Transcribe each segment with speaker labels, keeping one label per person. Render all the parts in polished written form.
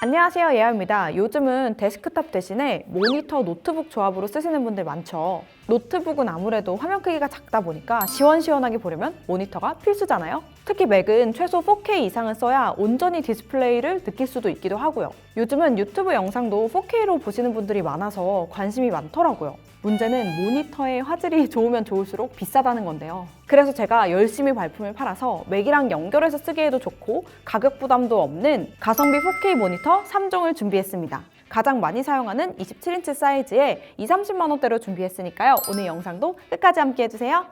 Speaker 1: 안녕하세요, 예아입니다. 요즘은 데스크탑 대신에 모니터, 노트북 조합으로 쓰시는 분들 많죠. 노트북은 아무래도 화면 크기가 작다 보니까 시원시원하게 보려면 모니터가 필수잖아요. 특히 맥은 최소 4K 이상을 써야 온전히 디스플레이를 느낄 수도 있기도 하고요. 요즘은 유튜브 영상도 4K로 보시는 분들이 많아서 관심이 많더라고요. 문제는 모니터의 화질이 좋으면 좋을수록 비싸다는 건데요. 그래서 제가 열심히 발품을 팔아서 맥이랑 연결해서 쓰기에도 좋고 가격 부담도 없는 가성비 4K 모니터 3종을 준비했습니다. 가장 많이 사용하는 27인치 사이즈에 20-30만 원대로 준비했으니까요. 오늘 영상도 끝까지 함께 해주세요.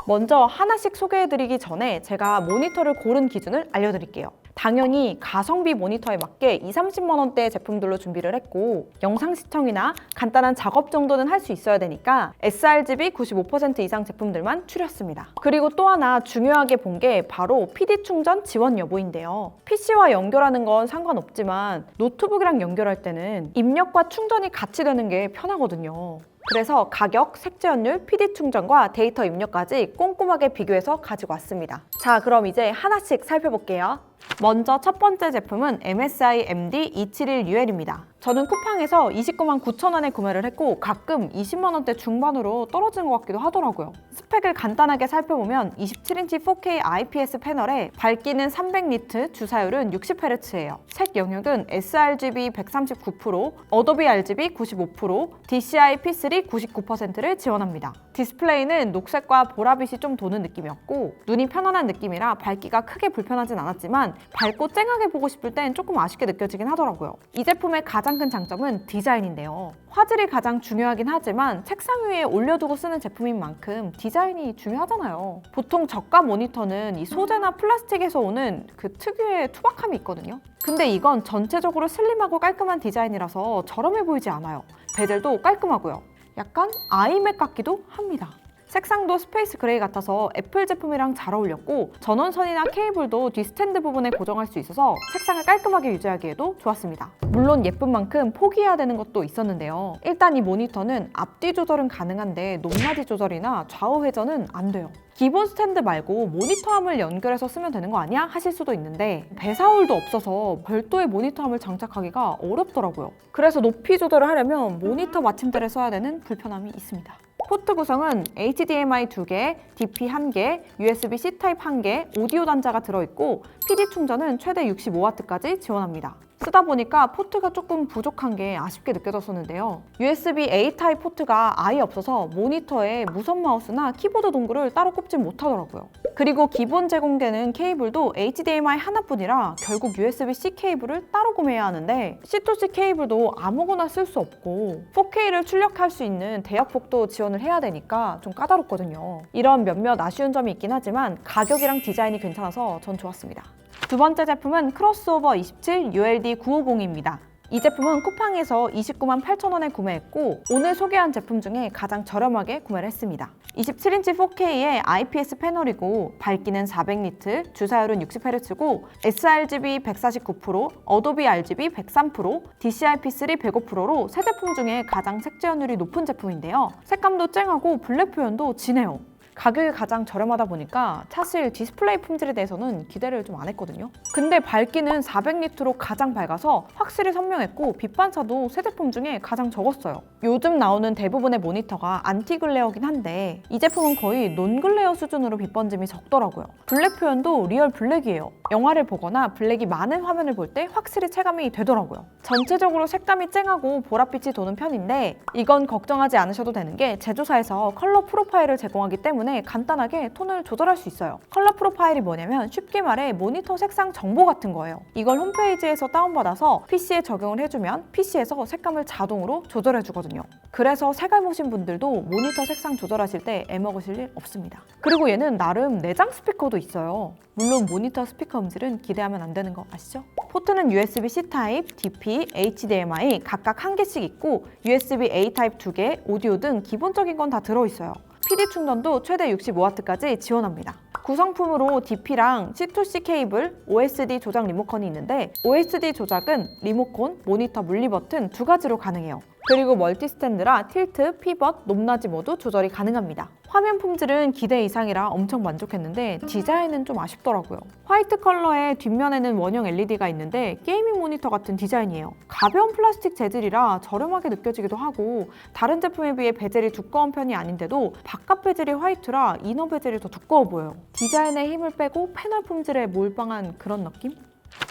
Speaker 1: 먼저 하나씩 소개해드리기 전에 제가 모니터를 고른 기준을 알려드릴게요. 당연히 가성비 모니터에 맞게 20-30만 원대의 제품들로 준비를 했고 영상 시청이나 간단한 작업 정도는 할 수 있어야 되니까 sRGB 95% 이상 제품들만 추렸습니다. 그리고 또 하나 중요하게 본 게 바로 PD 충전 지원 여부인데요. PC와 연결하는 건 상관없지만 노트북이랑 연결할 때는 입력과 충전이 같이 되는 게 편하거든요. 그래서 가격, 색재연율, PD 충전과 데이터 입력까지 꼼꼼하게 비교해서 가지고 왔습니다. 자, 그럼 이제 하나씩 살펴볼게요. 먼저 첫 번째 제품은 MSI MD271UL입니다. 저는 쿠팡에서 29만 9천 원에 구매를 했고 가끔 20만 원대 중반으로 떨어지는 것 같기도 하더라고요. 스펙을 간단하게 살펴보면 27인치 4K IPS 패널에 밝기는 300니트, 주사율은 60Hz예요. 색 영역은 sRGB 139%, 어도비 RGB 95%, DCI P3 99%를 지원합니다. 디스플레이는 녹색과 보라빛이 좀 도는 느낌이었고 눈이 편안한 느낌이라 밝기가 크게 불편하진 않았지만 밝고 쨍하게 보고 싶을 땐 조금 아쉽게 느껴지긴 하더라고요. 이 제품의 가장 큰 장점은 디자인인데요. 화질이 가장 중요하긴 하지만 책상 위에 올려두고 쓰는 제품인 만큼 디자인이 중요하잖아요. 보통 저가 모니터는 이 소재나 플라스틱에서 오는 그 특유의 투박함이 있거든요. 근데 이건 전체적으로 슬림하고 깔끔한 디자인이라서 저렴해 보이지 않아요. 베젤도 깔끔하고요. 약간 아이맥 같기도 합니다. 색상도 스페이스 그레이 같아서 애플 제품이랑 잘 어울렸고 전원선이나 케이블도 뒤스탠드 부분에 고정할 수 있어서 색상을 깔끔하게 유지하기에도 좋았습니다. 물론 예쁜 만큼 포기해야 되는 것도 있었는데요. 일단 이 모니터는 앞뒤 조절은 가능한데 높낮이 조절이나 좌우 회전은 안 돼요. 기본 스탠드 말고 모니터함을 연결해서 쓰면 되는 거 아니야? 하실 수도 있는데 배사홀도 없어서 별도의 모니터함을 장착하기가 어렵더라고요. 그래서 높이 조절을 하려면 모니터 받침대를 써야 되는 불편함이 있습니다. 포트 구성은 HDMI 2개, DP 1개, USB-C 타입 1개, 오디오 단자가 들어있고 PD 충전은 최대 65W까지 지원합니다. 쓰다 보니까 포트가 조금 부족한 게 아쉽게 느껴졌었는데요. USB-A 타입 포트가 아예 없어서 모니터에 무선 마우스나 키보드 동굴을 따로 꼽지 못하더라고요. 그리고 기본 제공되는 케이블도 HDMI 하나뿐이라 결국 USB-C 케이블을 따로 구매해야 하는데 C2C 케이블도 아무거나 쓸 수 없고 4K를 출력할 수 있는 대역폭도 지원을 해야 되니까 좀 까다롭거든요. 이런 몇몇 아쉬운 점이 있긴 하지만 가격이랑 디자인이 괜찮아서 전 좋았습니다. 두 번째 제품은 크로스오버 27 ULD950입니다. 이 제품은 쿠팡에서 29만 8천 원에 구매했고 오늘 소개한 제품 중에 가장 저렴하게 구매를 했습니다. 27인치 4K의 IPS 패널이고 밝기는 400니트, 주사율은 60Hz고 sRGB 149%, 어도비 RGB 103%, DCI P3 105%로 새 제품 중에 가장 색재연율이 높은 제품인데요. 색감도 쨍하고 블랙 표현도 진해요. 가격이 가장 저렴하다 보니까 사실 디스플레이 품질에 대해서는 기대를 좀 안 했거든요. 근데 밝기는 400니트로 가장 밝아서 확실히 선명했고 빛 반사도 새 제품 중에 가장 적었어요. 요즘 나오는 대부분의 모니터가 안티 글레어긴 한데 이 제품은 거의 논 글레어 수준으로 빛 번짐이 적더라고요. 블랙 표현도 리얼 블랙이에요. 영화를 보거나 블랙이 많은 화면을 볼 때 확실히 체감이 되더라고요. 전체적으로 색감이 쨍하고 보랏빛이 도는 편인데 이건 걱정하지 않으셔도 되는 게 제조사에서 컬러 프로파일을 제공하기 때문에 간단하게 톤을 조절할 수 있어요. 컬러 프로파일이 뭐냐면 쉽게 말해 모니터 색상 정보 같은 거예요. 이걸 홈페이지에서 다운받아서 PC에 적용을 해주면 PC에서 색감을 자동으로 조절해주거든요. 그래서 색을 보신 분들도 모니터 색상 조절하실 때 애먹으실 일 없습니다. 그리고 얘는 나름 내장 스피커도 있어요. 물론 모니터 스피커 음질은 기대하면 안 되는 거 아시죠? 포트는 USB-C 타입, DP, HDMI 각각 한 개씩 있고 USB-A 타입 2개, 오디오 등 기본적인 건 다 들어있어요. PD 충전도 최대 65W까지 지원합니다. 구성품으로 DP랑 C2C 케이블, OSD 조작 리모컨이 있는데 OSD 조작은 리모컨, 모니터 물리 버튼 두 가지로 가능해요. 그리고 멀티 스탠드라 틸트, 피벗, 높낮이 모두 조절이 가능합니다. 화면 품질은 기대 이상이라 엄청 만족했는데 디자인은 좀 아쉽더라고요. 화이트 컬러의 뒷면에는 원형 LED가 있는데 게이밍 모니터 같은 디자인이에요. 가벼운 플라스틱 재질이라 저렴하게 느껴지기도 하고 다른 제품에 비해 베젤이 두꺼운 편이 아닌데도 바깥 베젤이 화이트라 이너 베젤이 더 두꺼워 보여요. 디자인에 힘을 빼고 패널 품질에 몰빵한 그런 느낌?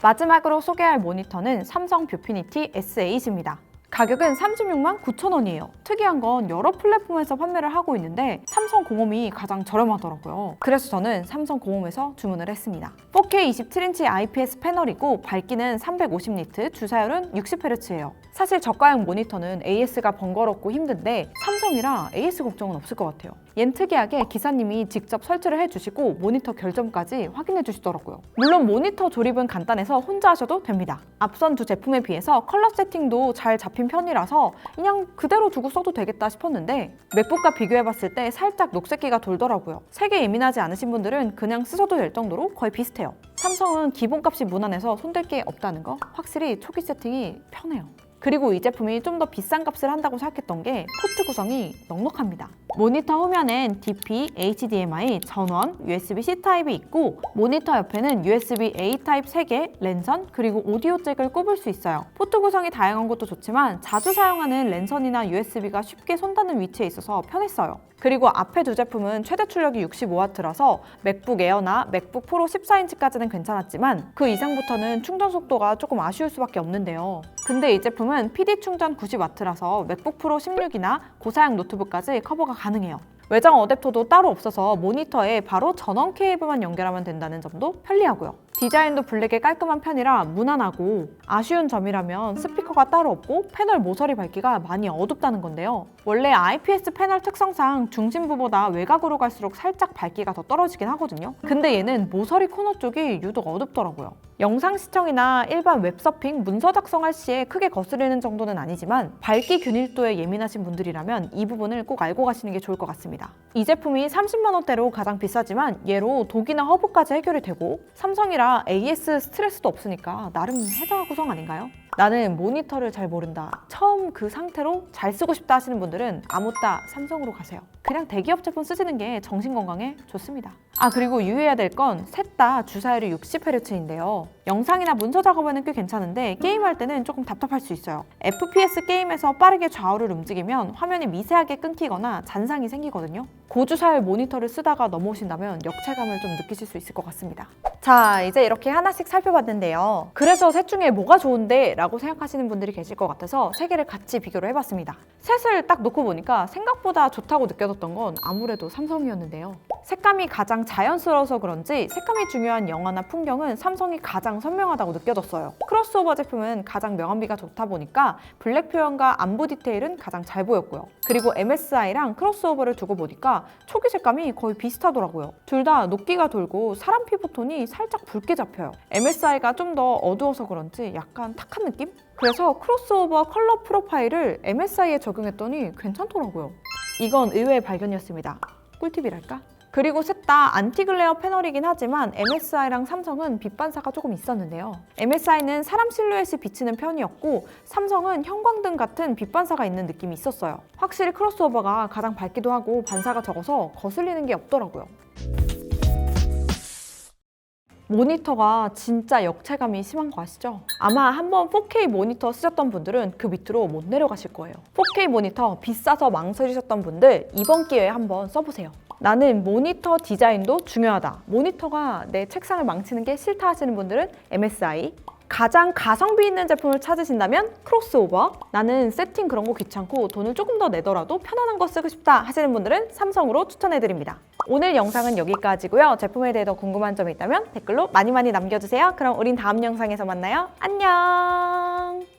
Speaker 1: 마지막으로 소개할 모니터는 삼성 뷰피니티 S8입니다. 가격은 36만 9천 원이에요. 특이한 건 여러 플랫폼에서 판매를 하고 있는데 삼성 공홈이 가장 저렴하더라고요. 그래서 저는 삼성 공홈에서 주문을 했습니다. 4K 27인치 IPS 패널이고 밝기는 350니트, 주사율은 60Hz예요. 사실 저가형 모니터는 AS가 번거롭고 힘든데 삼성이라 AS 걱정은 없을 것 같아요. 얜 특이하게 기사님이 직접 설치를 해주시고 모니터 결점까지 확인해 주시더라고요. 물론 모니터 조립은 간단해서 혼자 하셔도 됩니다. 앞선 두 제품에 비해서 컬러 세팅도 잘 잡힌 편이라서 그냥 그대로 두고 써도 되겠다 싶었는데 맥북과 비교해봤을 때 살짝 녹색기가 돌더라고요. 색에 예민하지 않으신 분들은 그냥 쓰셔도 될 정도로 거의 비슷해요. 삼성은 기본값이 무난해서 손댈 게 없다는 거 확실히 초기 세팅이 편해요. 그리고 이 제품이 좀 더 비싼 값을 한다고 생각했던 게 포트 구성이 넉넉합니다. 모니터 후면엔 DP, HDMI, 전원, USB-C 타입이 있고 모니터 옆에는 USB-A 타입 3개, 랜선, 그리고 오디오 잭을 꼽을 수 있어요. 포트 구성이 다양한 것도 좋지만 자주 사용하는 랜선이나 USB가 쉽게 손 닿는 위치에 있어서 편했어요. 그리고 앞에 두 제품은 최대 출력이 65W라서 맥북 에어나 맥북 프로 14인치까지는 괜찮았지만 그 이상부터는 충전 속도가 조금 아쉬울 수밖에 없는데요. 근데 이 제품은 PD 충전 90W라서 맥북 프로 16이나 고사양 노트북까지 커버가 가능해요. 외장 어댑터도 따로 없어서 모니터에 바로 전원 케이블만 연결하면 된다는 점도 편리하고요. 디자인도 블랙에 깔끔한 편이라 무난하고 아쉬운 점이라면 스피커가 따로 없고 패널 모서리 밝기가 많이 어둡다는 건데요. 원래 IPS 패널 특성상 중심부보다 외곽으로 갈수록 살짝 밝기가 더 떨어지긴 하거든요. 근데 얘는 모서리 코너 쪽이 유독 어둡더라고요. 영상 시청이나 일반 웹서핑, 문서 작성할 시에 크게 거스르는 정도는 아니지만 밝기 균일도에 예민하신 분들이라면 이 부분을 꼭 알고 가시는 게 좋을 것 같습니다. 이 제품이 30만 원대로 가장 비싸지만 얘로 독이나 허브까지 해결이 되고 삼성이라 AS 스트레스도 없으니까 나름 해자 구성 아닌가요? 나는 모니터를 잘 모른다. 처음 그 상태로 잘 쓰고 싶다 하시는 분들은 아무따 삼성으로 가세요. 그냥 대기업 제품 쓰시는 게 정신 건강에 좋습니다. 그리고 유의해야 될 건 셋 다 주사율이 60Hz인데요. 영상이나 문서 작업에는 꽤 괜찮은데 게임할 때는 조금 답답할 수 있어요. FPS 게임에서 빠르게 좌우를 움직이면 화면이 미세하게 끊기거나 잔상이 생기거든요. 고주사율 모니터를 쓰다가 넘어오신다면 역체감을 좀 느끼실 수 있을 것 같습니다. 자, 이제 이렇게 하나씩 살펴봤는데요. 그래서 셋 중에 뭐가 좋은데? 라고 생각하시는 분들이 계실 것 같아서 세 개를 같이 비교를 해봤습니다. 셋을 딱 놓고 보니까 생각보다 좋다고 느껴졌던 건 아무래도 삼성이었는데요. 색감이 가장 자연스러워서 그런지 색감이 중요한 영화나 풍경은 삼성이 가장 선명하다고 느껴졌어요. 크로스오버 제품은 가장 명암비가 좋다 보니까 블랙 표현과 안부 디테일은 가장 잘 보였고요. 그리고 MSI랑 크로스오버를 두고 보니까 초기 색감이 거의 비슷하더라고요. 둘 다 녹기가 돌고 사람 피부톤이 살짝 붉게 잡혀요. MSI가 좀 더 어두워서 그런지 약간 탁한 느낌? 그래서 크로스오버 컬러 프로파일을 MSI에 적용했더니 괜찮더라고요. 이건 의외의 발견이었습니다. 꿀팁이랄까? 그리고 셋 다 안티글레어 패널이긴 하지만 MSI랑 삼성은 빛 반사가 조금 있었는데요. MSI는 사람 실루엣이 비치는 편이었고 삼성은 형광등 같은 빛 반사가 있는 느낌이 있었어요. 확실히 크로스오버가 가장 밝기도 하고 반사가 적어서 거슬리는 게 없더라고요. 모니터가 진짜 역체감이 심한 거 아시죠? 아마 한번 4K 모니터 쓰셨던 분들은 그 밑으로 못 내려가실 거예요. 4K 모니터 비싸서 망설이셨던 분들 이번 기회에 한번 써보세요. 나는 모니터 디자인도 중요하다. 모니터가 내 책상을 망치는 게 싫다 하시는 분들은 MSI. 가장 가성비 있는 제품을 찾으신다면 크로스오버. 나는 세팅 그런 거 귀찮고 돈을 조금 더 내더라도 편안한 거 쓰고 싶다 하시는 분들은 삼성으로 추천해드립니다. 오늘 영상은 여기까지고요. 제품에 대해 더 궁금한 점이 있다면 댓글로 많이 남겨주세요. 그럼 우린 다음 영상에서 만나요. 안녕.